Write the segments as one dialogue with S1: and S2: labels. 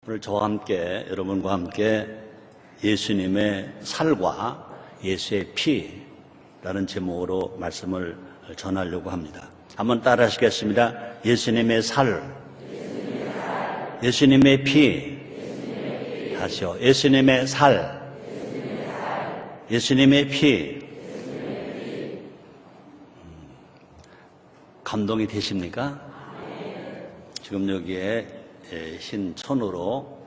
S1: 오늘 저와 함께 여러분과 함께 예수님의 살과 예수의 피라는 제목으로 말씀을 전하려고 합니다. 한번 따라 하시겠습니다. 예수님의 살, 예수님의 피. 다시요. 예수님의 살, 예수님의 피. 감동이 되십니까? 지금 여기에 흰 천으로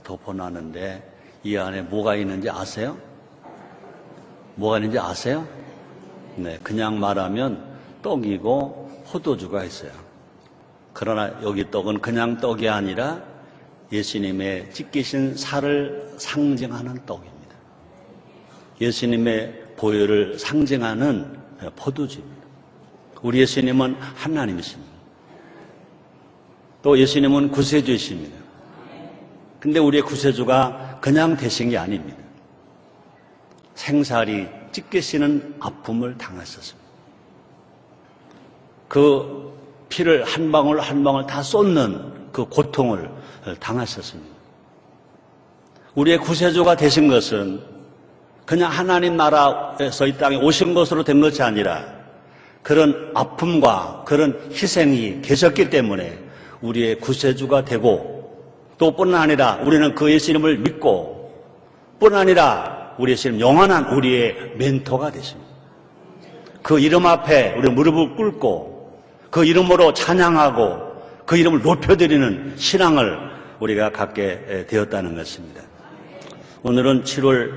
S1: 덮어놨는데 이 안에 뭐가 있는지 아세요? 뭐가 있는지 아세요? 네, 그냥 말하면 떡이고 포도주가 있어요. 그러나 여기 떡은 그냥 떡이 아니라 예수님의 찢기신 살을 상징하는 떡입니다. 예수님의 보혈을 상징하는 포도주입니다. 우리 예수님은 하나님이십니다. 또 예수님은 구세주이십니다. 근데 우리의 구세주가 그냥 되신 게 아닙니다. 생살이 찢기시는 아픔을 당하셨습니다. 그 피를 한 방울 한 방울 다 쏟는 그 고통을 당하셨습니다. 우리의 구세주가 되신 것은 그냥 하나님 나라에서 이 땅에 오신 것으로 된 것이 아니라 그런 아픔과 그런 희생이 계셨기 때문에 우리의 구세주가 되고 또 뿐만 아니라 우리는 그 예수님을 믿고 뿐만 아니라 우리 예수님 영원한 우리의 멘토가 되십니다. 그 이름 앞에 우리 무릎을 꿇고 그 이름으로 찬양하고 그 이름을 높여드리는 신앙을 우리가 갖게 되었다는 것입니다. 오늘은 7월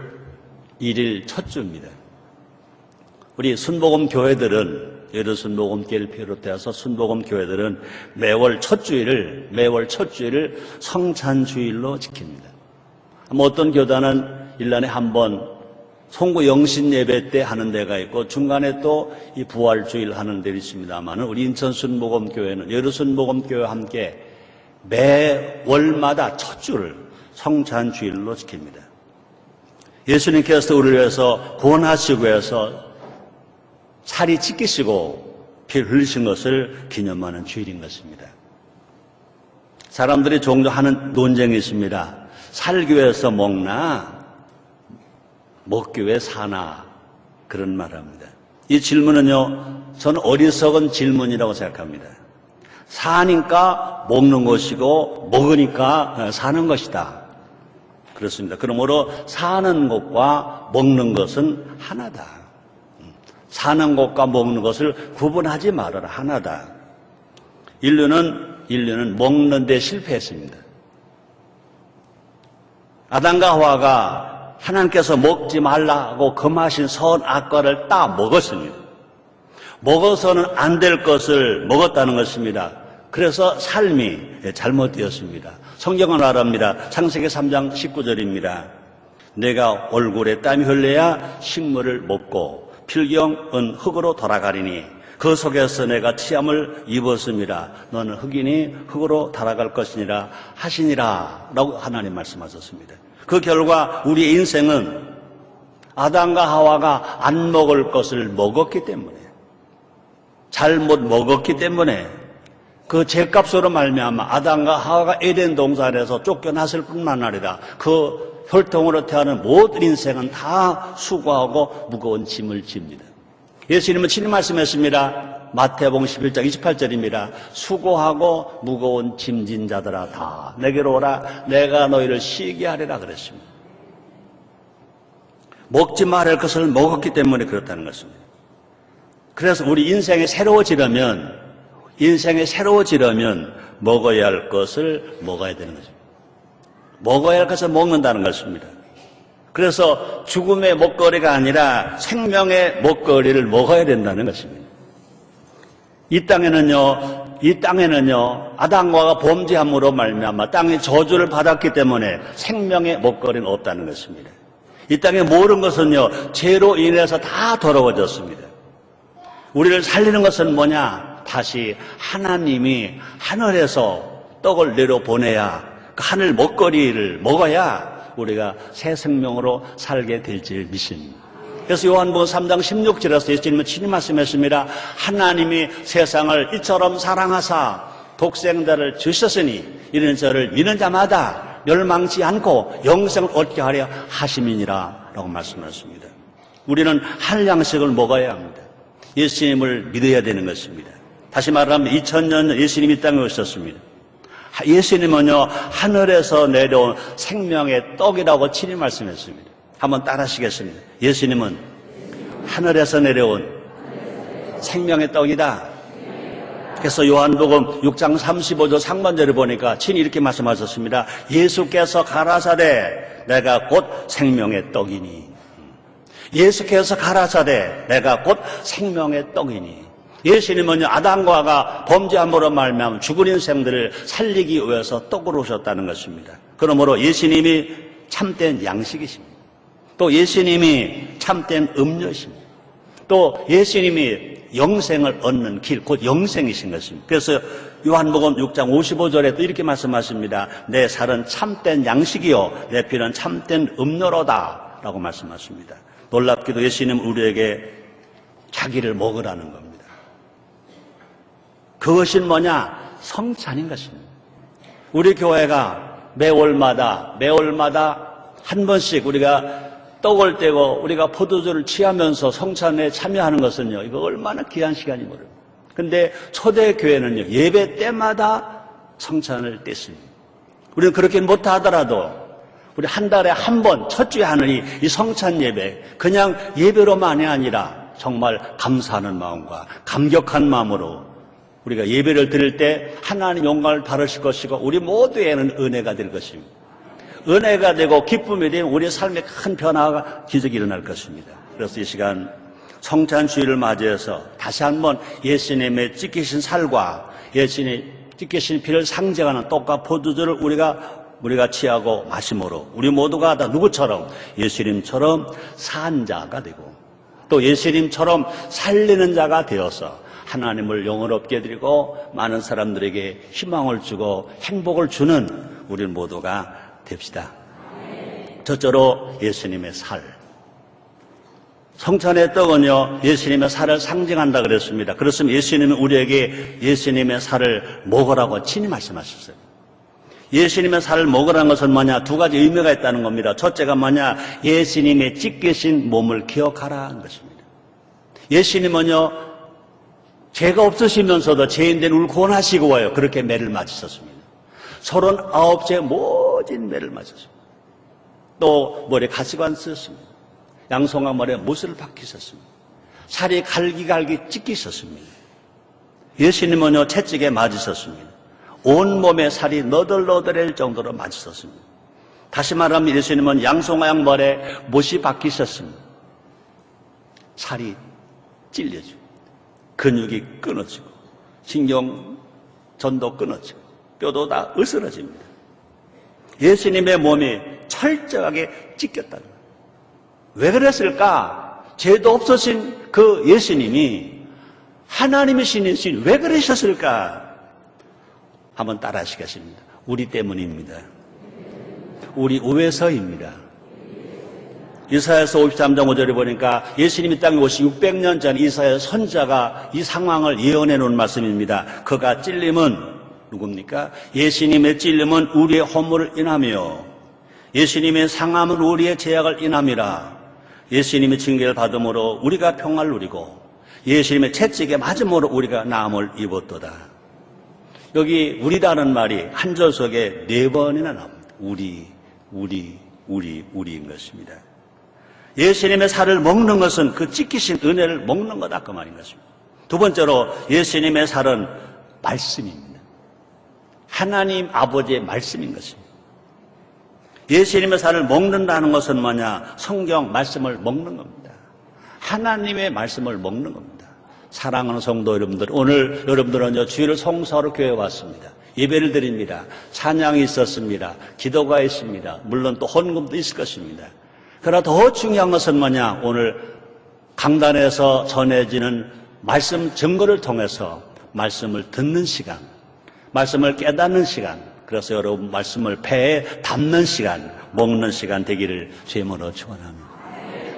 S1: 1일 첫 주입니다. 우리 순복음 교회들은 여러 순복음교회를 비롯해서 순복음 교회들은 매월 첫 주일을 성찬주일로 지킵니다. 어떤 교단은 1년에 한 번 송구 영신 예배 때 하는 데가 있고 중간에 또 이 부활주일 하는 데가 있습니다만 우리 인천 순복음 교회는 여러 순복음 교회와 함께 매월마다 첫 주를 성찬주일로 지킵니다. 예수님께서 우리를 위해서 구원하시고 해서 살이 찢기시고 피를 흘리신 것을 기념하는 주일인 것입니다. 사람들이 종종 하는 논쟁이 있습니다. 살기 위해서 먹나 먹기 위해 사나 그런 말을 합니다. 이 질문은요 저는 어리석은 질문이라고 생각합니다. 사니까 먹는 것이고 먹으니까 사는 것이다. 그렇습니다. 그러므로 사는 것과 먹는 것은 하나다. 사는 것과 먹는 것을 구분하지 말아라. 하나다. 인류는 먹는 데 실패했습니다. 아담과 하와가 하나님께서 먹지 말라고 금하신 선악과를 다 먹었습니다. 먹어서는 안 될 것을 먹었다는 것입니다. 그래서 삶이 잘못되었습니다. 성경은 말합니다. 창세기 3장 19절입니다. 내가 얼굴에 땀이 흘려야 식물을 먹고 필경은 흙으로 돌아가리니 그 속에서 내가 티함을 입었습니다. 너는 흙이니 흙으로 돌아갈 것이니라 하시니라 라고 하나님 말씀하셨습니다. 그 결과 우리의 인생은 아담과 하와가 안 먹을 것을 먹었기 때문에 잘못 먹었기 때문에 그 죄값으로 말미암아 아담과 하와가 에덴 동산에서 쫓겨났을 뿐만 아니라 그 혈통으로 태어난 모든 인생은 다 수고하고 무거운 짐을 집니다. 예수님은 친히 말씀했습니다. 마태복음 11장 28절입니다. 수고하고 무거운 짐진 자들아 다 내게로 오라 내가 너희를 쉬게 하리라 그랬습니다. 먹지 말아야 할 것을 먹었기 때문에 그렇다는 것입니다. 그래서 우리 인생이 새로워지려면 먹어야 할 것을 먹어야 되는 것입니다. 먹어야 할 것을 먹는다는 것입니다. 그래서 죽음의 먹거리가 아니라 생명의 먹거리를 먹어야 된다는 것입니다. 이 땅에는요 아담과 하와가 범죄함으로 말미암아 땅이 저주를 받았기 때문에 생명의 먹거리는 없다는 것입니다. 이 땅의 모든 것은요 죄로 인해서 다 더러워졌습니다. 우리를 살리는 것은 뭐냐? 다시 하나님이 하늘에서 떡을 내려보내야 그 하늘 먹거리를 먹어야 우리가 새 생명으로 살게 될 줄 믿습니다. 그래서 요한복음 3장 16절에서 예수님은 친히 말씀했습니다. 하나님이 세상을 이처럼 사랑하사 독생자를 주셨으니 이는 저를 믿는 자마다 멸망치 않고 영생을 얻게 하려 하심이니라 라고 말씀하셨습니다. 우리는 하늘 양식을 먹어야 합니다. 예수님을 믿어야 되는 것입니다. 다시 말하면 2000년 예수님이 이 땅에 오셨습니다. 예수님은요, 하늘에서 내려온 생명의 떡이라고 친히 말씀했습니다. 한번 따라 하시겠습니다. 예수님은 하늘에서 내려온 생명의 떡이다. 그래서 요한복음 6장 35절 상반절을 보니까 친히 이렇게 말씀하셨습니다. 예수께서 가라사대 내가 곧 생명의 떡이니. 예수께서 가라사대 내가 곧 생명의 떡이니. 예수님은 아담과 하와가 범죄함으로 말미암아 죽은 인생들을 살리기 위해서 떡으로 오셨다는 것입니다. 그러므로 예수님이 참된 양식이십니다. 또 예수님이 참된 음료십니다. 또 예수님이 영생을 얻는 길, 곧 영생이신 것입니다. 그래서 요한복음 6장 55절에 또 이렇게 말씀하십니다. 내 살은 참된 양식이요 내 피는 참된 음료로다 라고 말씀하십니다. 놀랍게도 예수님은 우리에게 자기를 먹으라는 겁니다. 그것이 뭐냐? 성찬인 것입니다. 우리 교회가 매월마다 한 번씩 우리가 떡을 떼고 우리가 포도주를 취하면서 성찬에 참여하는 것은요, 이거 얼마나 귀한 시간이 모릅니다. 근데 초대교회는요, 예배 때마다 성찬을 떼습니다. 우리는 그렇게 못하더라도 우리 한 달에 한 번 첫 주에 하는 이 성찬 예배, 그냥 예배로만이 아니라 정말 감사하는 마음과 감격한 마음으로 우리가 예배를 드릴 때 하나님 영광을 받으실 것이고 우리 모두에는 은혜가 될 것입니다. 은혜가 되고 기쁨이 되면 우리의 삶에 큰 변화가 기적이 일어날 것입니다. 그래서 이 시간 성찬주의를 맞이해서 다시 한번 예수님의 찢기신 살과 예수님의 찢기신 피를 상징하는 떡과 포도주를 우리가 취하고 마심으로 우리 모두가 다 누구처럼 예수님처럼 산 자가 되고 또 예수님처럼 살리는 자가 되어서 하나님을 영원롭게 드리고 많은 사람들에게 희망을 주고 행복을 주는 우리 모두가 됩시다. 첫째로 예수님의 살. 성찬의 떡은요, 예수님의 살을 상징한다 그랬습니다. 그렇습니다. 예수님은 우리에게 예수님의 살을 먹으라고 친히 말씀하셨어요. 예수님의 살을 먹으라는 것은 뭐냐? 두 가지 의미가 있다는 겁니다. 첫째가 뭐냐? 예수님의 찢기신 몸을 기억하라는 것입니다. 예수님은요, 죄가 없으시면서도 죄인된 우리를 구원하시고 와요. 그렇게 매를 맞으셨습니다. 39째 모진 매를 맞으셨습니다. 또 머리에 가시관 쓰셨습니다. 양송아 머리에 못을 박히셨습니다. 살이 갈기갈기 찢기셨습니다. 예수님은요, 채찍에 맞으셨습니다. 온몸에 살이 너덜너덜할 정도로 맞으셨습니다. 다시 말하면 예수님은 양송아 양 머리에 못이 박히셨습니다. 살이 찔려지고 근육이 끊어지고 신경전도 끊어지고 뼈도 다 으스러집니다. 예수님의 몸이 철저하게 찢겼다는 거예요. 왜 그랬을까? 죄도 없으신 그 예수님이 하나님이신 왜 그러셨을까? 한번 따라 하시겠습니다. 우리 때문입니다. 우리 우에서입니다. 이사야서 53장 5절에 보니까 예수님이 땅에 오시 600년 전 이사야 선지자가 이 상황을 예언해 놓은 말씀입니다. 그가 찔림은 누굽니까? 예수님의 찔림은 우리의 허물을 인하며 예수님의 상함은 우리의 죄악을 인함이라. 예수님의 징계를 받음으로 우리가 평화를 누리고 예수님의 채찍에 맞음으로 우리가 나음을 입었도다. 여기 우리다는 말이 한 절 속에 4번이나 나옵니다. 우리인 것입니다. 예수님의 살을 먹는 것은 그 찢기신 은혜를 먹는 거다 그 말인 것입니다. 두 번째로 예수님의 살은 말씀입니다. 하나님 아버지의 말씀인 것입니다. 예수님의 살을 먹는다는 것은 뭐냐? 성경 말씀을 먹는 겁니다. 하나님의 말씀을 먹는 겁니다. 사랑하는 성도 여러분들, 오늘 여러분들은 주일을 성수하러 교회에 왔습니다. 예배를 드립니다. 찬양이 있었습니다. 기도가 있습니다. 물론 또 헌금도 있을 것입니다. 그러나 더 중요한 것은 뭐냐? 오늘 강단에서 전해지는 말씀 증거를 통해서 말씀을 듣는 시간, 말씀을 깨닫는 시간, 그래서 여러분 말씀을 배에 담는 시간, 먹는 시간 되기를 주님으로 축원합니다.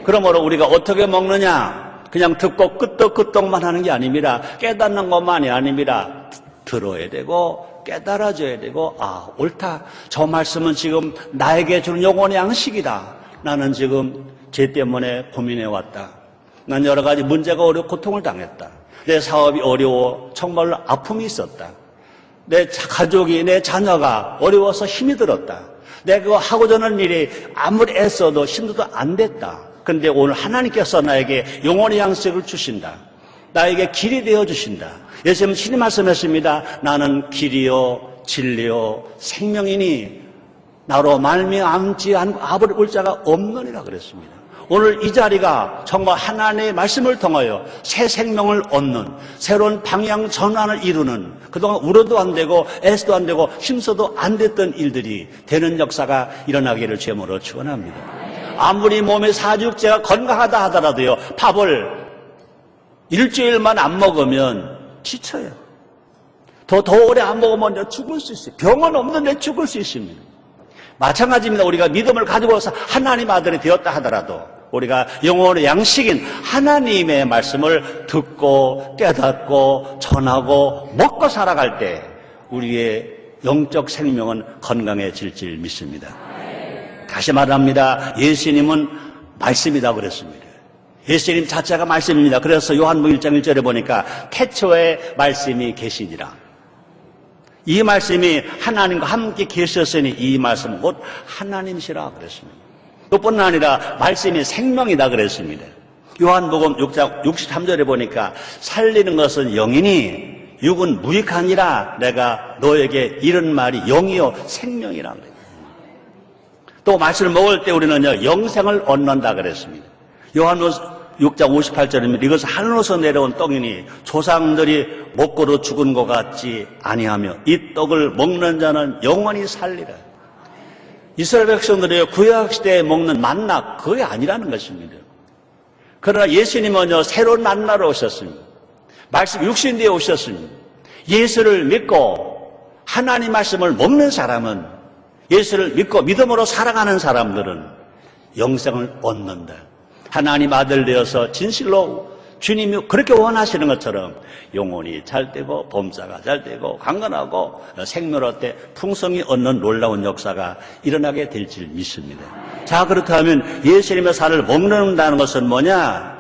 S1: 그러므로 우리가 어떻게 먹느냐? 그냥 듣고 끄떡끄떡만 하는 게 아닙니다. 깨닫는 것만이 아닙니다. 들어야 되고 깨달아져야 되고, 옳다. 저 말씀은 지금 나에게 주는 영혼의 양식이다. 나는 지금 죄 때문에 고민해왔다. 난 여러 가지 문제가 어려워 고통을 당했다. 내 사업이 어려워 정말로 아픔이 있었다. 내 가족이, 내 자녀가 어려워서 힘이 들었다. 내가 하고자 하는 일이 아무리 애써도 힘들어도 안 됐다. 그런데 오늘 하나님께서 나에게 영혼의 양식을 주신다. 나에게 길이 되어 주신다. 예수님 신이 말씀하십니다. 나는 길이요 진리요 생명이니 나로 말미암지 않고 아버지 올 자가 없느니라 그랬습니다. 오늘 이 자리가 정말 하나님의 말씀을 통하여 새 생명을 얻는, 새로운 방향 전환을 이루는, 그동안 울어도 안 되고 애써도 안 되고 힘써도 안 됐던 일들이 되는 역사가 일어나기를 주님으로 축원합니다. 아무리 몸의 사육제가 건강하다 하더라도요, 밥을 일주일만 안 먹으면 지쳐요. 더 오래 안 먹으면 죽을 수 있어요. 병은 없는데 죽을 수 있습니다. 마찬가지입니다. 우리가 믿음을 가지고서 하나님 아들이 되었다 하더라도 우리가 영혼의 양식인 하나님의 말씀을 듣고 깨닫고 전하고 먹고 살아갈 때 우리의 영적 생명은 건강해질 줄 믿습니다. 다시 말합니다. 예수님은 말씀이다 그랬습니다. 예수님 자체가 말씀입니다. 그래서 요한복음 1장 1절에 보니까 태초에 말씀이 계시니라. 이 말씀이 하나님과 함께 계셨으니 이 말씀은 곧 하나님이시라 그랬습니다. 그뿐 아니라 말씀이 생명이다 그랬습니다. 요한복음 6장 63절에 보니까 살리는 것은 영이니 육은 무익하니라 내가 너에게 이런 말이 영이요 생명이라 그래요. 또 말씀을 먹을 때 우리는요 영생을 얻는다 그랬습니다. 요한복음 6장 58절입니다. 이것은 하늘로서 내려온 떡이니 조상들이 먹고도 죽은 것 같지 아니하며 이 떡을 먹는 자는 영원히 살리라. 이스라엘 백성들이 구약시대에 먹는 만나 그게 아니라는 것입니다. 그러나 예수님은요 새로운 만나로 오셨습니다. 말씀 육신되에 오셨습니다. 예수를 믿고 하나님 말씀을 먹는 사람은, 예수를 믿고 믿음으로 살아가는 사람들은 영생을 얻는다. 하나님 아들 되어서 진실로 주님이 그렇게 원하시는 것처럼 영혼이 잘 되고 범사가 잘 되고 강건하고 생명할 때 풍성히 얻는 놀라운 역사가 일어나게 될 줄 믿습니다. 자, 그렇다면 예수님의 살을 먹는다는 것은 뭐냐?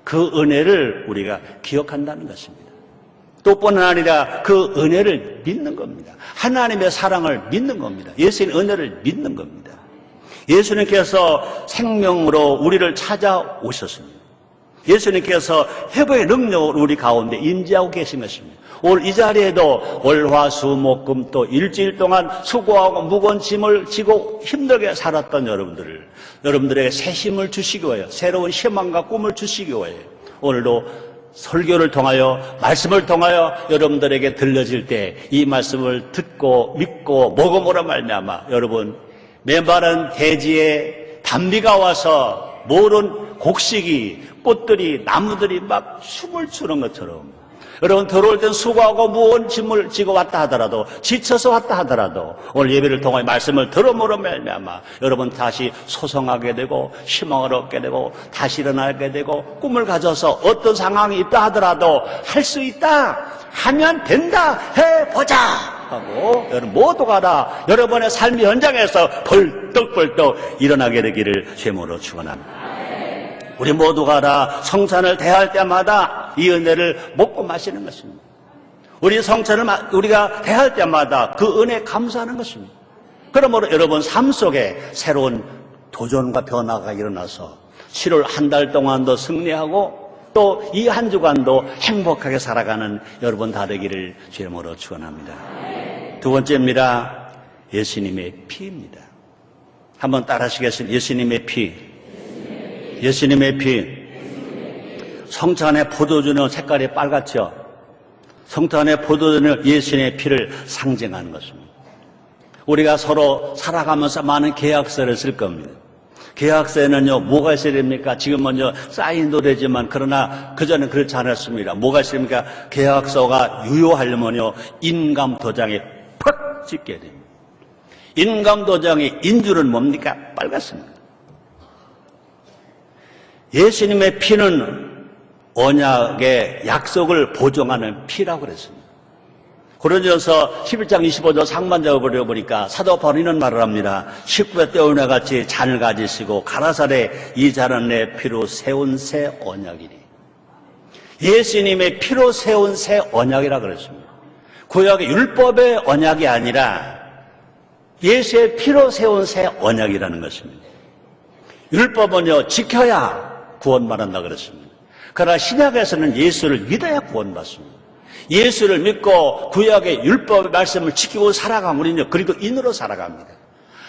S1: 그 은혜를 우리가 기억한다는 것입니다. 또뿐만 아니라 그 은혜를 믿는 겁니다. 하나님의 사랑을 믿는 겁니다. 예수님의 은혜를 믿는 겁니다. 예수님께서 생명으로 우리를 찾아오셨습니다. 예수님께서 회복의 능력을 우리 가운데 임재하고 계신 것입니다. 오늘 이 자리에도 월화수목금 또 일주일 동안 수고하고 무거운 짐을 지고 힘들게 살았던 여러분들에게 새 힘을 주시기 위하여, 새로운 희망과 꿈을 주시기 위하여 오늘도 설교를 통하여 말씀을 통하여 여러분들에게 들려질 때 이 말씀을 듣고 믿고 먹음으로 말미암아 여러분 메마른 대지에 단비가 와서 모든 곡식이 꽃들이 나무들이 막 춤을 추는 것처럼 여러분 들어올 땐 수고하고 무거운 짐을 지고 왔다 하더라도 지쳐서 왔다 하더라도 오늘 예배를 통해 말씀을 들음으로 말미암아 여러분 다시 소성하게 되고 희망을 얻게 되고 다시 일어나게 되고 꿈을 가져서 어떤 상황이 있다 하더라도 할 수 있다 하면 된다 해보자 하고 여러분 모두가 다 여러분의 삶의 현장에서 벌떡벌떡 일어나게 되기를 제목으로 축원합니다. 우리 모두가 다 성찬을 대할 때마다 이 은혜를 먹고 마시는 것입니다. 우리 성찬을 우리가 대할 때마다 그 은혜에 감사하는 것입니다. 그러므로 여러분 삶 속에 새로운 도전과 변화가 일어나서 7월 한 달 동안도 승리하고 또 이 한 주간도 행복하게 살아가는 여러분 다 되기를 주님으로 축원합니다. 두 번째입니다. 예수님의 피입니다. 한번 따라 하시겠습니다. 예수님의 피. 예수님의 피. 성찬의 포도주는 색깔이 빨갛죠. 성찬의 포도주는 예수님의 피를 상징하는 것입니다. 우리가 서로 살아가면서 많은 계약서를 쓸 겁니다. 계약서에는요 뭐가 있어야 됩니까? 지금은요 사인도 되지만 그러나 그전엔 그렇지 않았습니다. 뭐가 있습니까? 계약서가 유효하려면요 인감도장에 팍 찍게 됩니다. 인감도장의 인줄은 뭡니까? 빨갛습니다. 예수님의 피는 언약의 약속을 보증하는 피라고 그랬습니다. 고린도전서 11장 25절 상반절을 보니까 사도 바울이 이런 말을 합니다. 식구의 떼우나 같이 잔을 가지시고 가라사대 이 잔은 내 피로 세운 새 언약이니. 예수님의 피로 세운 새 언약이라 그랬습니다. 구약의 율법의 언약이 아니라 예수의 피로 세운 새 언약이라는 것입니다. 율법은요, 지켜야 구원받는다 그랬습니다. 그러나 신약에서는 예수를 믿어야 구원받습니다. 예수를 믿고 구약의 율법의 말씀을 지키고 살아가면 우리는 그리스도인으로 살아갑니다.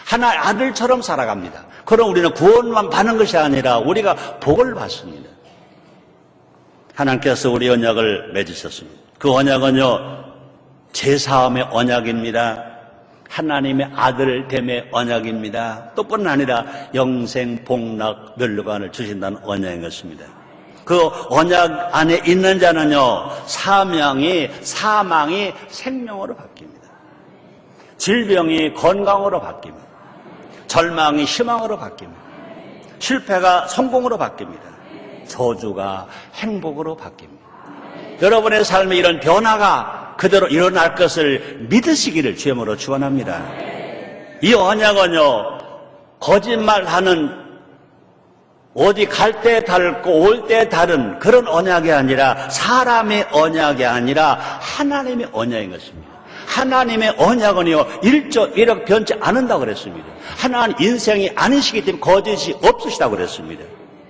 S1: 하나의 아들처럼 살아갑니다. 그럼 우리는 구원만 받는 것이 아니라 우리가 복을 받습니다. 하나님께서 우리 언약을 맺으셨습니다. 그 언약은요, 제사함의 언약입니다. 하나님의 아들됨의 언약입니다. 또 뿐 아니라 영생, 복락, 멸류관을 주신다는 언약인 것입니다. 그 언약 안에 있는 자는요, 사망이 생명으로 바뀝니다. 질병이 건강으로 바뀝니다. 절망이 희망으로 바뀝니다. 실패가 성공으로 바뀝니다. 저주가 행복으로 바뀝니다. 여러분의 삶에 이런 변화가 그대로 일어날 것을 믿으시기를 주님으로 축원합니다. 이 언약은요, 거짓말하는 어디 갈 때 닳고 올 때 다른 그런 언약이 아니라 사람의 언약이 아니라 하나님의 언약인 것입니다. 하나님의 언약은요, 일적 변치 않는다고 그랬습니다. 하나님 인생이 아니시기 때문에 거짓이 없으시다고 그랬습니다.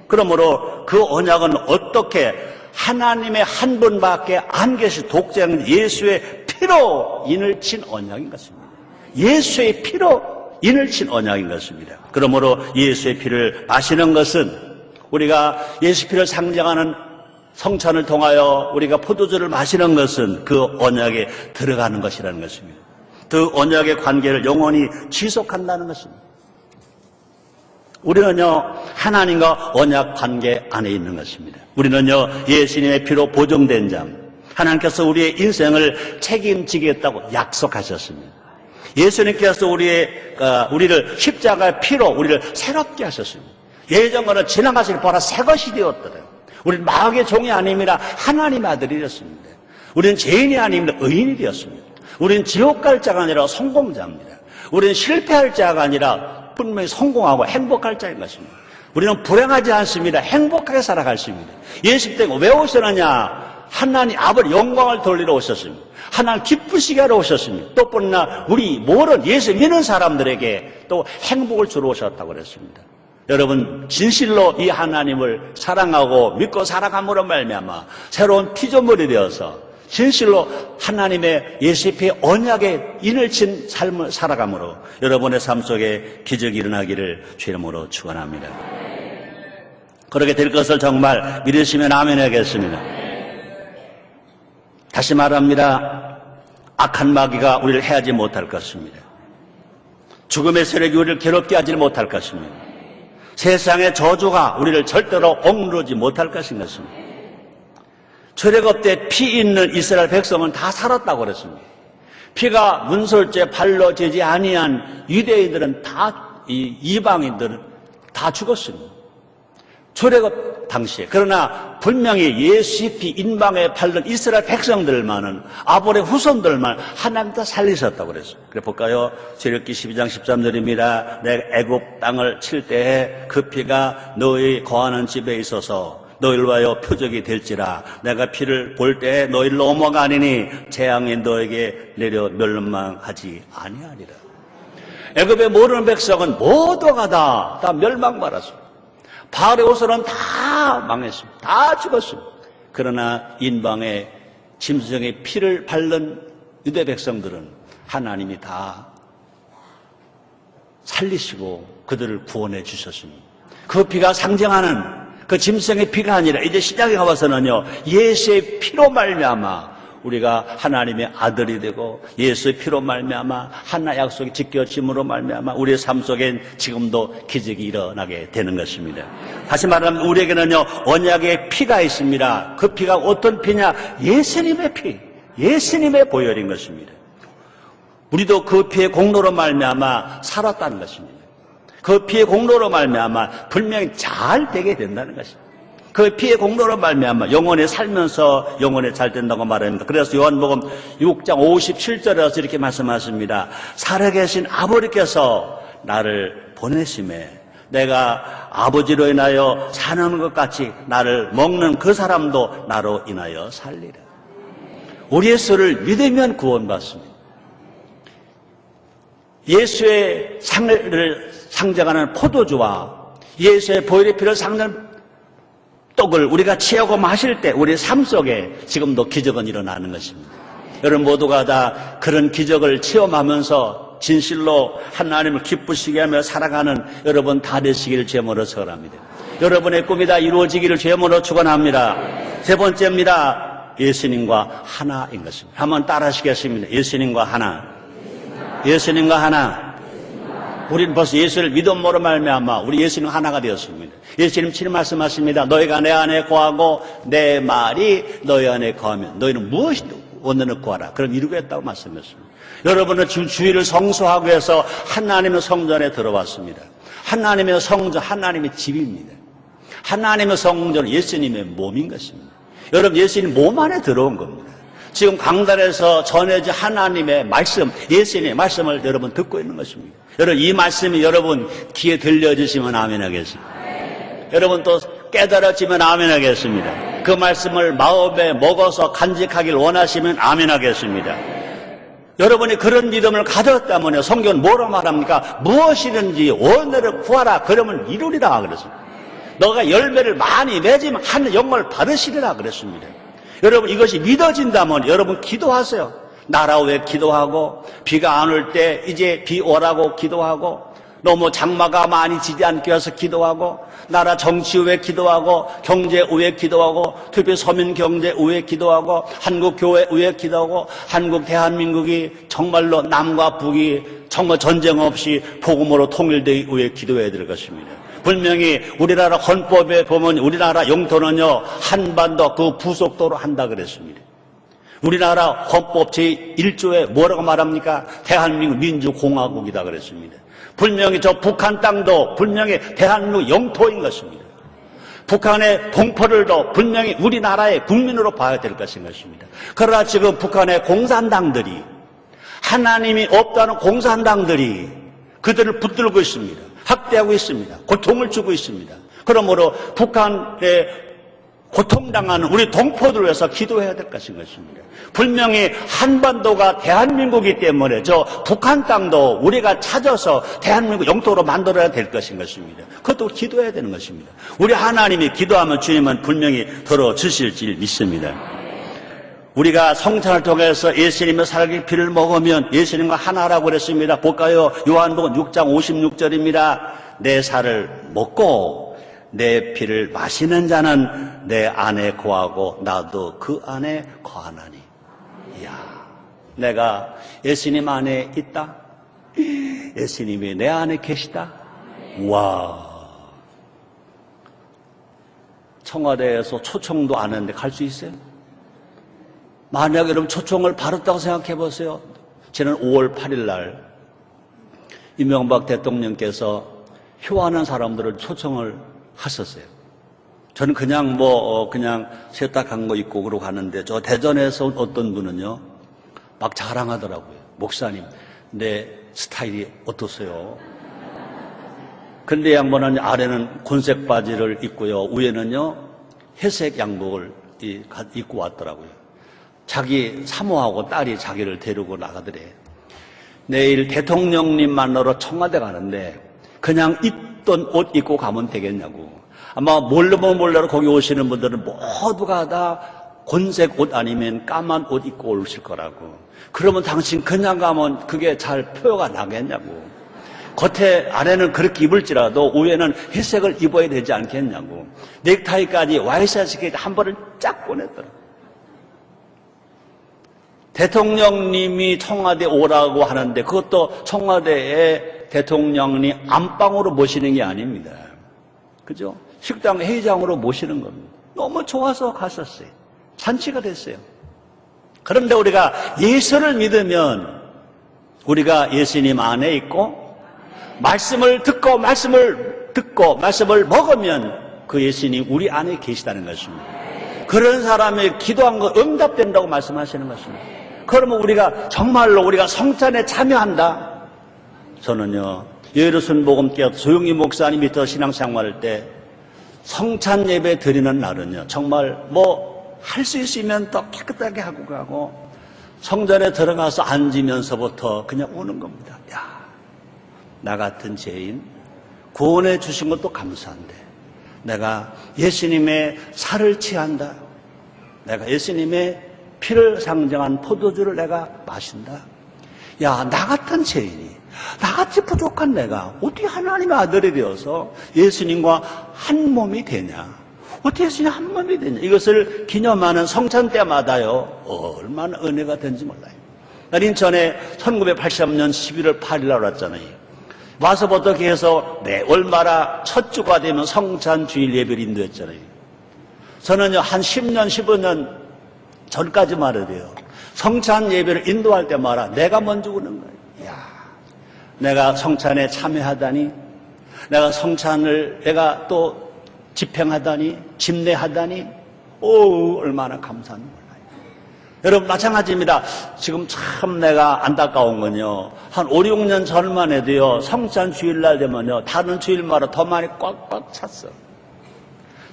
S1: 그러므로 그 언약은 어떻게 하나님의 한 분밖에 안 계신 독자인 예수의 피로 인을 친 언약인 것입니다. 예수의 피로 인을 친 언약인 것입니다. 그러므로 예수의 피를 마시는 것은 우리가 예수 피를 상징하는 성찬을 통하여 우리가 포도주를 마시는 것은 그 언약에 들어가는 것이라는 것입니다. 그 언약의 관계를 영원히 지속한다는 것입니다. 우리는요, 하나님과 언약 관계 안에 있는 것입니다. 우리는요, 예수님의 피로 보증된 자, 하나님께서 우리의 인생을 책임지겠다고 약속하셨습니다. 예수님께서 우리를 십자가의 피로 우리를 새롭게 하셨습니다. 예전과는 지나가실 보라 새 것이 되었더래요. 우리는 마귀의 종이 아닙니다. 하나님의 아들이 되었습니다. 우리는 죄인이 아닙니다. 의인이 되었습니다. 우리는 지옥 갈 자가 아니라 성공자입니다. 우리는 실패할 자가 아니라 분명히 성공하고 행복할 자인 것입니다. 우리는 불행하지 않습니다. 행복하게 살아갈 수 있습니다. 예수 때문에 왜 오셨느냐? 하나님 아버지 영광을 돌리러 오셨습니다. 하나님 기쁘시게 하러 오셨습니다. 또 뿐 아니라 우리 모든 예수 믿는 사람들에게 또 행복을 주러 오셨다고 그랬습니다. 여러분, 진실로 이 하나님을 사랑하고 믿고 살아감으로 말미암아 새로운 피조물이 되어서 진실로 하나님의 예수의 피의 언약에 인을 친 삶을 살아감으로 여러분의 삶 속에 기적이 일어나기를 주의 이름으로 축원합니다. 그렇게 될 것을 정말 믿으시면 아멘 하겠습니다. 다시 말합니다. 악한 마귀가 우리를 해하지 못할 것입니다. 죽음의 세력이 우리를 괴롭게 하지 못할 것입니다. 세상의 저주가 우리를 절대로 억누르지 못할 것인 것입니다. 출애굽 때 피 있는 이스라엘 백성은 다 살았다고 그랬습니다. 피가 문설주에 발로 재지 아니한 유대인들은 다, 이방인들은 다 죽었습니다. 출애굽 당시에. 그러나 분명히 예수의 피 인방에 팔던 이스라엘 백성들만은 아브라함의 후손들만 하나님 다 살리셨다고 그랬어요. 그래 볼까요? 출애굽기 12장 13절입니다. 내가 애굽 땅을 칠 때에 그 피가 너희 거하는 집에 있어서 너희를 위하여 표적이 될지라. 내가 피를 볼 때에 너희를 넘어가니니 재앙이 너에게 내려 멸망하지 아니하리라. 애굽의 모르는 백성은 모두가 다 멸망받았습니다. 바알의 후손은 다 망했습니다. 다 죽었습니다. 그러나 인방에 짐승의 피를 바른 유대 백성들은 하나님이 다 살리시고 그들을 구원해 주셨습니다. 그 피가 상징하는 그 짐승의 피가 아니라 이제 시작에 가봐서는요, 예수의 피로 말미암아 우리가 하나님의 아들이 되고 예수의 피로 말미암아 하나 약속이 지켜짐으로 말미암아 우리의 삶 속엔 지금도 기적이 일어나게 되는 것입니다. 다시 말하면 우리에게는요, 언약의 피가 있습니다. 그 피가 어떤 피냐? 예수님의 피, 예수님의 보혈인 것입니다. 우리도 그 피의 공로로 말미암아 살았다는 것입니다. 그 피의 공로로 말미암아 분명히 잘 되게 된다는 것입니다. 그 피의 공로로 말미암아 영원히 살면서 영원히 잘 된다고 말합니다. 그래서 요한복음 6장 57절에서 이렇게 말씀하십니다. 살아계신 아버지께서 나를 보내심에 내가 아버지로 인하여 사는 것 같이 나를 먹는 그 사람도 나로 인하여 살리라. 우리 예수를 믿으면 구원받습니다. 예수의 상을 상징하는 포도주와 예수의 보혈의 피를 상징하는 떡을 우리가 취하고 마실 때 우리 삶 속에 지금도 기적은 일어나는 것입니다. 여러분 모두가 다 그런 기적을 체험하면서 진실로 하나님을 기쁘시게 하며 살아가는 여러분 다 되시기를 주님으로 축원합니다. 여러분의 꿈이 다 이루어지기를 주님으로 축원합니다. 세 번째입니다. 예수님과 하나인 것입니다. 한번 따라 하시겠습니다. 예수님과 하나. 예수님과 하나. 우리는 벌써 예수를 믿음으로 말미암아 우리 예수님 하나가 되었습니다. 예수님 친히 말씀하십니다. 너희가 내 안에 거하고 내 말이 너희 안에 거하면 너희는 무엇이든 원하는 구하라. 그럼 이루겠다고 말씀했습니다. 여러분은 지금 주일을 성수하고 해서 하나님의 성전에 들어왔습니다. 하나님의 성전, 하나님의 집입니다. 하나님의 성전은 예수님의 몸인 것입니다. 여러분 예수님 몸 안에 들어온 겁니다. 지금 강단에서 전해진 하나님의 말씀, 예수님의 말씀을 여러분 듣고 있는 것입니다. 여러분 이 말씀이 여러분 귀에 들려주시면 아멘 하겠습니다. 여러분 또 깨달아지면 아멘 하겠습니다. 그 말씀을 마음에 먹어서 간직하길 원하시면 아멘 하겠습니다. 여러분이 그런 믿음을 가졌다면 성경은 뭐라 말합니까? 무엇이든지 원하를 구하라 그러면 이루리라 그랬습니다. 너가 열매를 많이 맺으면 하늘 영광을 받으시리라 그랬습니다. 여러분 이것이 믿어진다면 여러분 기도하세요. 나라 위에 기도하고 비가 안 올 때 이제 비 오라고 기도하고 너무 장마가 많이 지지 않게 해서 기도하고 나라 정치 위에 기도하고 경제 위에 기도하고 특히 서민 경제 위에 기도하고 한국 교회 위에 기도하고 한국 대한민국이 정말로 남과 북이 정말 전쟁 없이 복음으로 통일되기 위해 기도해야 될 것입니다. 분명히 우리나라 헌법에 보면 우리나라 영토는요 한반도 그 부속도로 한다 그랬습니다. 우리나라 헌법 제1조에 뭐라고 말합니까? 대한민국 민주공화국이다 그랬습니다. 분명히 저 북한 땅도 분명히 대한민국 영토인 것입니다. 북한의 동포들도 분명히 우리나라의 국민으로 봐야 될 것인 것입니다. 그러나 지금 북한의 공산당들이 하나님이 없다는 공산당들이 그들을 붙들고 있습니다. 학대하고 있습니다. 고통을 주고 있습니다. 그러므로 북한에 고통당하는 우리 동포들을 위해서 기도해야 될 것인 것입니다. 분명히 한반도가 대한민국이기 때문에 저 북한 땅도 우리가 찾아서 대한민국 영토로 만들어야 될 것인 것입니다. 그것도 기도해야 되는 것입니다. 우리 하나님이 기도하면 주님은 분명히 들어주실 줄 믿습니다. 우리가 성찬을 통해서 예수님의 살기 피를 먹으면 예수님과 하나라고 그랬습니다. 볼까요? 요한복음 6장 56절입니다. 내 살을 먹고 내 피를 마시는 자는 내 안에 거하고 나도 그 안에 거하나니. 이야, 내가 예수님 안에 있다? 예수님이 내 안에 계시다? 와, 청와대에서 초청도 안 했는데 갈 수 있어요? 만약 여러분 초청을 받았다고 생각해 보세요. 지난 5월 8일 날 이명박 대통령께서 효하는 사람들을 초청을 하셨어요. 저는 그냥 그냥 세탁한 거 입고 그러고 가는데 저 대전에서 온 어떤 분은요 막 자랑하더라고요. 목사님 내 스타일이 어떠세요? 근데 양반은 아래는 곤색 바지를 입고요 위에는요 회색 양복을 입고 왔더라고요. 자기 사모하고 딸이 자기를 데리고 나가더래. 내일 대통령님 만나러 청와대 가는데 그냥 입던 옷 입고 가면 되겠냐고. 아마 몰래 거기 오시는 분들은 모두가 다 곤색 옷 아니면 까만 옷 입고 오실 거라고. 그러면 당신 그냥 가면 그게 잘 표가 나겠냐고. 겉에 안에는 그렇게 입을지라도 위에는 회색을 입어야 되지 않겠냐고. 넥타이까지 와이셔츠까지 한 번을 쫙 꺼냈더라고. 대통령님이 청와대 오라고 하는데 그것도 청와대에 대통령이 안방으로 모시는 게 아닙니다. 그죠? 식당 회의장으로 모시는 겁니다. 너무 좋아서 갔었어요. 잔치가 됐어요. 그런데 우리가 예수를 믿으면 우리가 예수님 안에 있고 말씀을 듣고 말씀을 먹으면 그 예수님 우리 안에 계시다는 것입니다. 그런 사람이 기도한 거 응답된다고 말씀하시는 것입니다. 그러면 우리가 정말로 우리가 성찬에 참여한다. 저는요, 예루순복음교회 조용히 목사님 밑에서 신앙생활할 때 성찬 예배 드리는 날은요, 정말 할 수 있으면 더 깨끗하게 하고 가고 성전에 들어가서 앉으면서부터 그냥 우는 겁니다. 야, 나 같은 죄인 구원해 주신 것도 감사한데 내가 예수님의 살을 취한다. 내가 예수님의 피를 상징한 포도주를 내가 마신다. 야, 나 같은 죄인이, 나같이 부족한 내가 어떻게 하나님의 아들이 되어서 예수님과 한 몸이 되냐? 어떻게 예수님 한 몸이 되냐? 이것을 기념하는 성찬 때마다요, 얼마나 은혜가 된지 몰라요. 난 인천에 1983년 11월 8일 날 왔잖아요. 와서부터 해서 월마다 첫 주가 되면 성찬 주일 예배를 인도했잖아요. 저는요, 한 10년, 15년 전까지 말해도요, 성찬 예배를 인도할 때마다 내가 먼저 우는 거예요. 이야, 내가 성찬에 참여하다니, 내가 성찬을 내가 또 집행하다니, 집례하다니, 얼마나 감사한지 몰라요. 여러분, 마찬가지입니다. 지금 참 내가 안타까운 건요, 한 5, 6년 전만 해도요, 성찬 주일날 되면요, 다른 주일마다 더 많이 꽉꽉 찼어.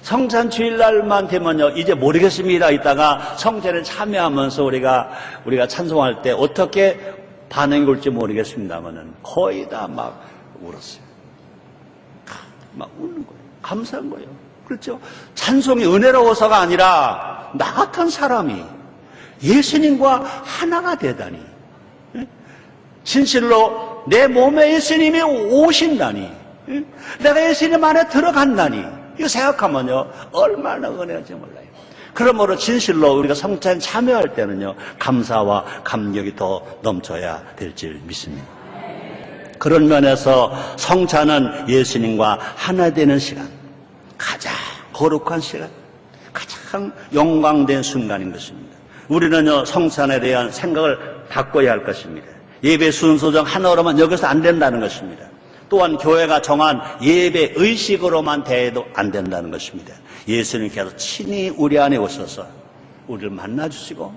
S1: 성찬 주일날만 되면요, 이제 모르겠습니다. 이따가 성찬에 참여하면서 우리가 찬송할 때 어떻게 반응이 올지 모르겠습니다만은 거의 다 막 울었어요. 막 우는 거예요. 감사한 거예요. 그렇죠? 찬송이 은혜로워서가 아니라 나 같은 사람이 예수님과 하나가 되다니, 진실로 내 몸에 예수님이 오신다니, 내가 예수님 안에 들어간다니, 이거 생각하면요, 얼마나 은혜인지 몰라요. 그러므로 진실로 우리가 성찬 참여할 때는요, 감사와 감격이 더 넘쳐야 될 줄 믿습니다. 그런 면에서 성찬은 예수님과 하나 되는 시간, 가장 거룩한 시간, 가장 영광된 순간인 것입니다. 우리는요, 성찬에 대한 생각을 바꿔야 할 것입니다. 예배 순서정 하나로만 여겨서 안 된다는 것입니다. 또한 교회가 정한 예배 의식으로만 대해도 안 된다는 것입니다. 예수님께서 친히 우리 안에 오셔서 우리를 만나주시고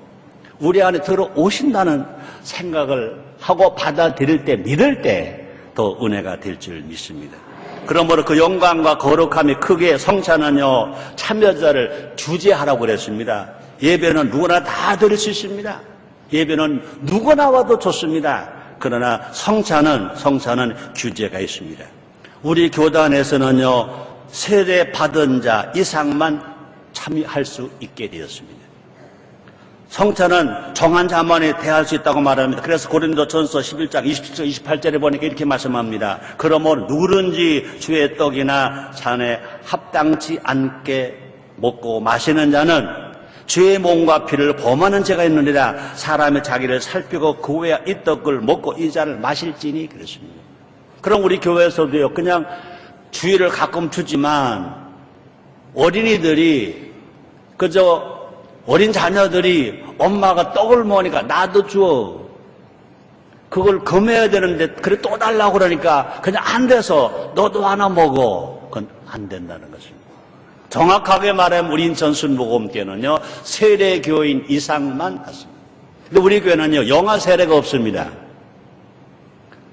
S1: 우리 안에 들어오신다는 생각을 하고 받아들일 때, 믿을 때 더 은혜가 될 줄 믿습니다. 그러므로 그 영광과 거룩함이 크게 성찬은요, 참여자를 주제하라고 그랬습니다. 예배는 누구나 다 드릴 수 있습니다. 예배는 누구나 와도 좋습니다. 그러나 성찬은 규제가 있습니다. 우리 교단에서는요, 세례 받은 자 이상만 참여할 수 있게 되었습니다. 성찬은 정한 자만이 대할 수 있다고 말합니다. 그래서 고린도전서 11장 27절 28절에 보니까 이렇게 말씀합니다. 그러므로 누구든지 주의 떡이나 잔에 합당치 않게 먹고 마시는 자는 주의 몸과 피를 범하는 죄가 있느니라. 사람이 자기를 살피고 그 후에 이 떡을 먹고 이 잔을 마실지니 그렇습니다. 그럼 우리 교회에서도요, 그냥 주일을 가끔 주지만 어린이들이 그저 어린 자녀들이 엄마가 떡을 먹으니까 나도 줘. 그걸 금해야 되는데 그래 또 달라고 그러니까 그냥 안 돼서 너도 하나 먹어. 그건 안 된다는 것입니다. 정확하게 말하면 우리 인천 순복음교회는요, 세례교인 이상만 받습니다. 근데 우리 교회는요, 영아 세례가 없습니다.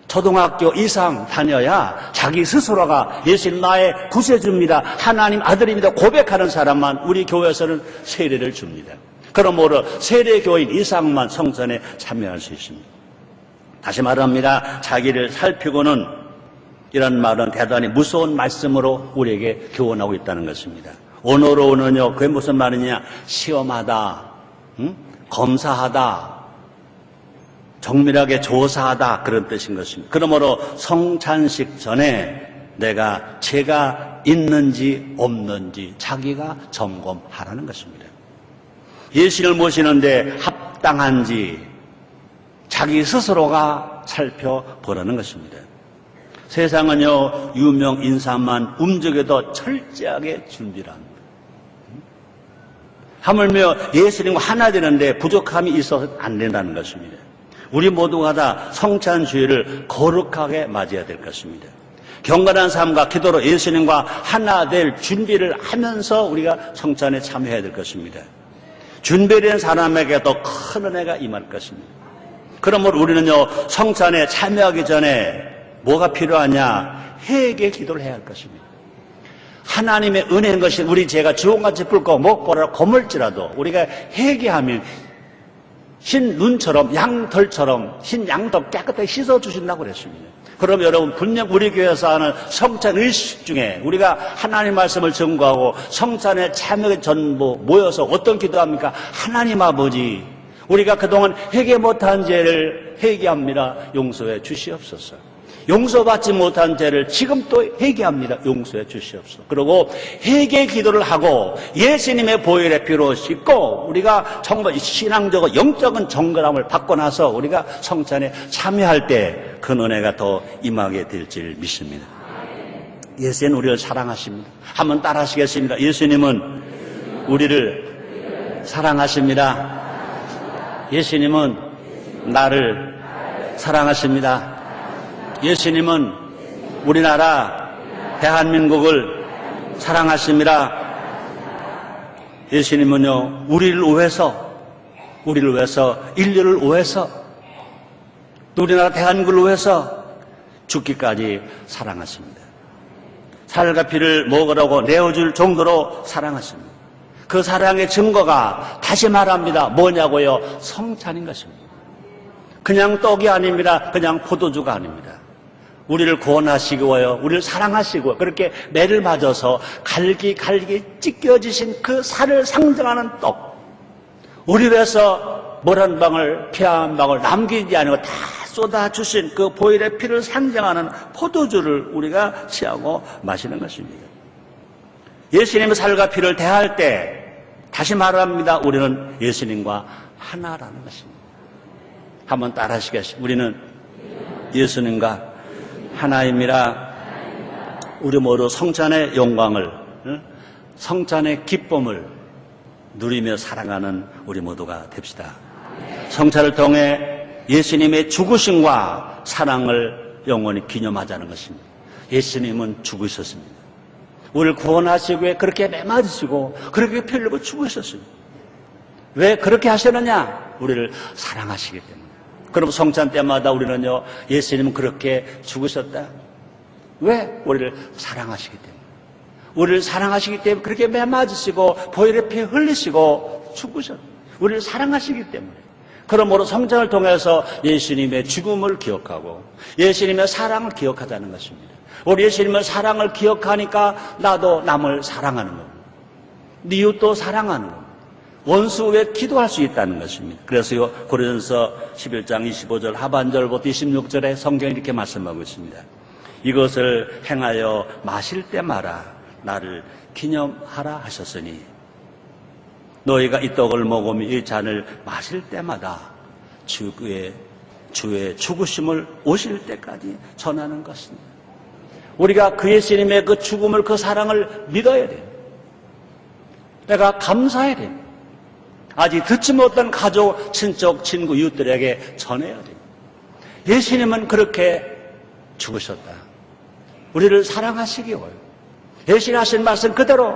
S1: 초등학교 이상 다녀야 자기 스스로가 예수님 나의 구세주입니다, 하나님 아들입니다 고백하는 사람만 우리 교회에서는 세례를 줍니다. 그러므로 세례교인 이상만 성찬에 참여할 수 있습니다. 다시 말합니다. 자기를 살피고는, 이런 말은 대단히 무서운 말씀으로 우리에게 교훈하고 있다는 것입니다. 언어로는요, 그게 무슨 말이냐? 시험하다, 검사하다, 정밀하게 조사하다, 그런 뜻인 것입니다. 그러므로 성찬식 전에 내가 죄가 있는지 없는지 자기가 점검하라는 것입니다. 예수를 모시는데 합당한지 자기 스스로가 살펴보라는 것입니다. 세상은요, 유명 인사만 움직여도 철저하게 준비를 합니다. 하물며 예수님과 하나 되는데 부족함이 있어서 안 된다는 것입니다. 우리 모두가 다 성찬주의를 거룩하게 맞이해야 될 것입니다. 경건한 삶과 기도로 예수님과 하나 될 준비를 하면서 우리가 성찬에 참여해야 될 것입니다. 준비된 사람에게 더 큰 은혜가 임할 것입니다. 그러므로 우리는요, 성찬에 참여하기 전에 뭐가 필요하냐? 회개 기도를 해야 할 것입니다. 하나님의 은혜인 것이 우리 죄가 주홍같이 붉고 목보라 검을지라도 우리가 회개하면 흰 눈처럼 양털처럼 흰 양털 깨끗하게 씻어주신다고 그랬습니다. 그럼 여러분, 분명 우리 교회에서 하는 성찬 의식 중에 우리가 하나님 말씀을 전구하고 성찬에 참여하기 전부 모여서 어떤 기도합니까? 하나님 아버지, 우리가 그동안 회개 못한 죄를 회개합니다. 용서해 주시옵소서. 용서받지 못한 죄를 지금 또 회개합니다. 용서해 주시옵소서. 그리고 회개 기도를 하고 예수님의 보혈의 피로 씻고 우리가 정말 신앙적으로 영적인 정결함을 받고 나서 우리가 성찬에 참여할 때 그 은혜가 더 임하게 될 줄 믿습니다. 예수님은 우리를 사랑하십니다. 한번 따라 하시겠습니다. 예수님은 우리를 사랑하십니다. 예수님은 나를 사랑하십니다. 예수님은 우리나라 대한민국을 사랑하십니다. 예수님은요, 우리를 위해서, 인류를 위해서, 우리나라 대한민국을 위해서 죽기까지 사랑하십니다. 살과 피를 먹으라고 내어줄 정도로 사랑하십니다. 그 사랑의 증거가 다시 말합니다. 뭐냐고요? 성찬인 것입니다. 그냥 떡이 아닙니다. 그냥 포도주가 아닙니다. 우리를 구원하시기 위하여, 우리를 사랑하시고 그렇게 매를 맞아서 갈기 찢겨지신 그 살을 상징하는 떡. 우리 위해서 물 한 방울, 피 한 방울 남기지 않고 다 쏟아주신 그 보혈의 피를 상징하는 포도주를 우리가 취하고 마시는 것입니다. 예수님의 살과 피를 대할 때 다시 말합니다. 우리는 예수님과 하나라는 것입니다. 한번 따라 하시겠습니다. 우리는 예수님과 하나입니다. 우리 모두 성찬의 영광을, 성찬의 기쁨을 누리며 살아가는 우리 모두가 됩시다. 성찬을 통해 예수님의 죽으심과 사랑을 영원히 기념하자는 것입니다. 예수님은 죽으셨습니다. 우리를 구원하시기 위해 그렇게 매맞으시고 그렇게 피 흘리고 죽으셨습니다. 왜 그렇게 하셨느냐? 우리를 사랑하시기 때문에. 그럼 성찬 때마다 우리는요, 예수님은 그렇게 죽으셨다. 왜? 우리를 사랑하시기 때문에. 우리를 사랑하시기 때문에 그렇게 매맞으시고 보혈의 피 흘리시고 죽으셨다. 우리를 사랑하시기 때문에. 그러므로 성찬을 통해서 예수님의 죽음을 기억하고 예수님의 사랑을 기억하자는 것입니다. 우리 예수님의 사랑을 기억하니까 나도 남을 사랑하는 겁니다. 네 이웃도 사랑하는 겁니다. 원수 위에 기도할 수 있다는 것입니다. 그래서요, 고린도전서 11장 25절 하반절부터 26절에 성경이 이렇게 말씀하고 있습니다. 이것을 행하여 마실 때마다 나를 기념하라 하셨으니 너희가 이 떡을 먹으며 이 잔을 마실 때마다 주의 죽으심을 오실 때까지 전하는 것입니다. 우리가 그 예수님의 그 죽음을, 그 사랑을 믿어야 돼요. 내가 감사해야 돼요. 아직 듣지 못한 가족, 친척, 친구, 이웃들에게 전해야 돼요. 예수님은 그렇게 죽으셨다. 우리를 사랑하시기 위하여 예수님 하신 말씀 그대로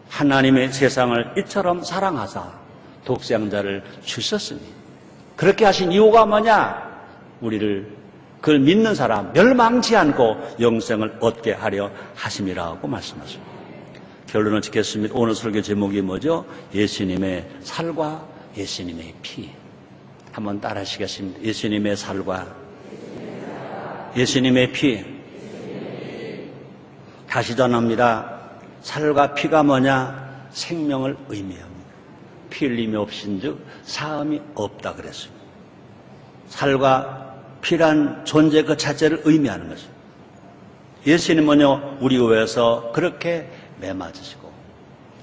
S1: 하나님의 세상을 이처럼 사랑하사 독생자를 주셨으니, 그렇게 하신 이유가 뭐냐? 우리를 그걸 믿는 사람 멸망치 않고 영생을 얻게 하려 하심이라고 말씀하십니다. 결론을 짓겠습니다. 오늘 설교 제목이 뭐죠? 예수님의 살과 예수님의 피. 한번 따라 하시겠습니다. 예수님의 살과 예수님의 피. 다시 전합니다. 살과 피가 뭐냐? 생명을 의미합니다. 피 흘림이 없인즉 사함이 없다 그랬습니다. 살과 피란 존재 그 자체를 의미하는 것입니다. 예수님은요, 우리 위해서 그렇게 매맞으시고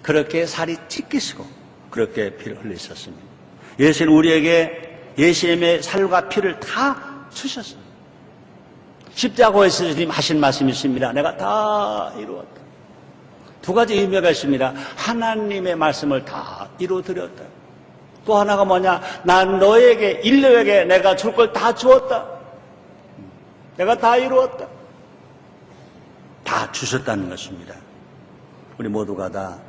S1: 그렇게 살이 찢기시고 그렇게 피를 흘리셨습니다. 예수는 우리에게 예수님의 살과 피를 다 주셨습니다. 십자가에서 예수님 하신 말씀이 있습니다. 내가 다 이루었다. 두 가지 의미가 있습니다. 하나님의 말씀을 다 이루어드렸다. 또 하나가 뭐냐? 난 너에게, 인류에게 내가 줄 걸 다 주었다. 내가 다 이루었다. 다 주셨다는 것입니다. 우리 모두가 다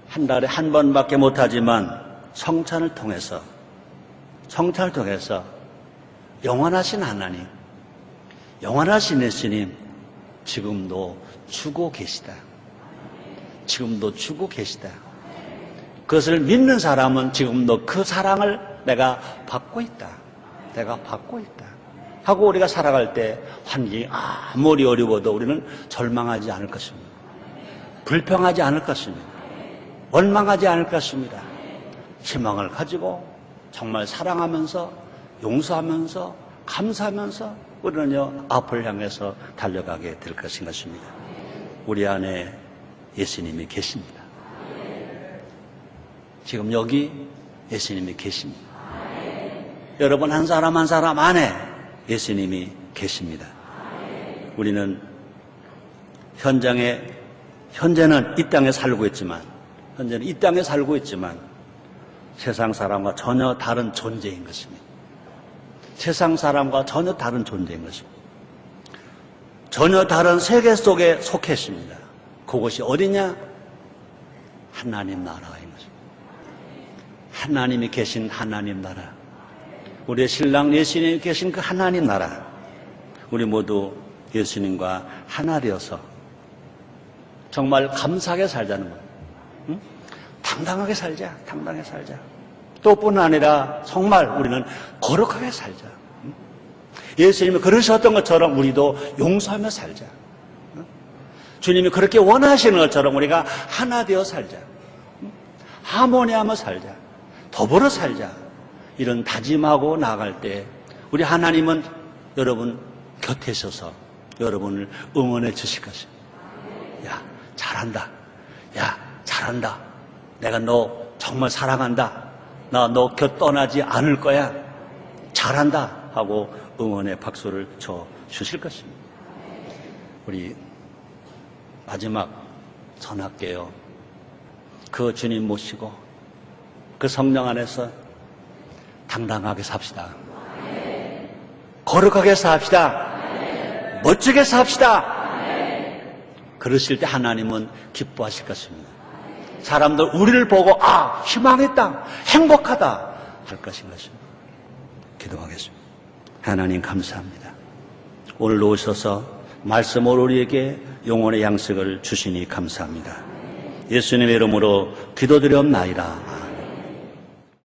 S1: 한 달에 한 번밖에 못하지만 성찬을 통해서 영원하신 하나님, 영원하신 예수님 지금도 주고 계시다. 지금도 주고 계시다. 그것을 믿는 사람은 지금도 그 사랑을 내가 받고 있다. 내가 받고 있다. 하고 우리가 살아갈 때 환경이 아무리 어려워도 우리는 절망하지 않을 것입니다. 불평하지 않을 것입니다. 원망하지 않을 것입니다. 희망을 가지고 정말 사랑하면서 용서하면서 감사하면서 우리는요 앞을 향해서 달려가게 될 것인 것입니다. 우리 안에 예수님이 계십니다. 지금 여기 예수님이 계십니다. 여러분 한 사람 한 사람 안에 예수님이 계십니다. 우리는 현재는 이 땅에 살고 있지만 세상 사람과 전혀 다른 존재인 것입니다. 세상 사람과 전혀 다른 존재인 것입니다. 전혀 다른 세계 속에 속해 있습니다. 그것이 어디냐? 하나님 나라인 것입니다. 하나님이 계신 하나님 나라. 우리의 신랑 예수님이 계신 그 하나님 나라. 우리 모두 예수님과 하나 되어서 정말 감사하게 살자는 거예요. 응? 당당하게 살자. 또 뿐 아니라 정말 우리는 거룩하게 살자. 응? 예수님이 그러셨던 것처럼 우리도 용서하며 살자. 응? 주님이 그렇게 원하시는 것처럼 우리가 하나 되어 살자. 응? 하모니하며 살자. 더불어 살자. 이런 다짐하고 나아갈 때 우리 하나님은 여러분 곁에 있어서 여러분을 응원해 주실 것입니다. 야, 잘한다. 야, 잘한다. 내가 너 정말 사랑한다. 나 너 곁 떠나지 않을 거야. 잘한다. 하고 응원의 박수를 쳐 주실 것입니다. 우리 마지막 전할게요. 그 주님 모시고 그 성령 안에서 당당하게 삽시다. 거룩하게 삽시다. 멋지게 삽시다. 그러실 때 하나님은 기뻐하실 것입니다. 사람들 우리를 보고 희망의 땅, 행복하다 할 것인 것입니다. 기도하겠습니다. 하나님 감사합니다. 오늘 오셔서 말씀으로 우리에게 영혼의 양식을 주시니 감사합니다. 예수님의 이름으로 기도드렸나이다.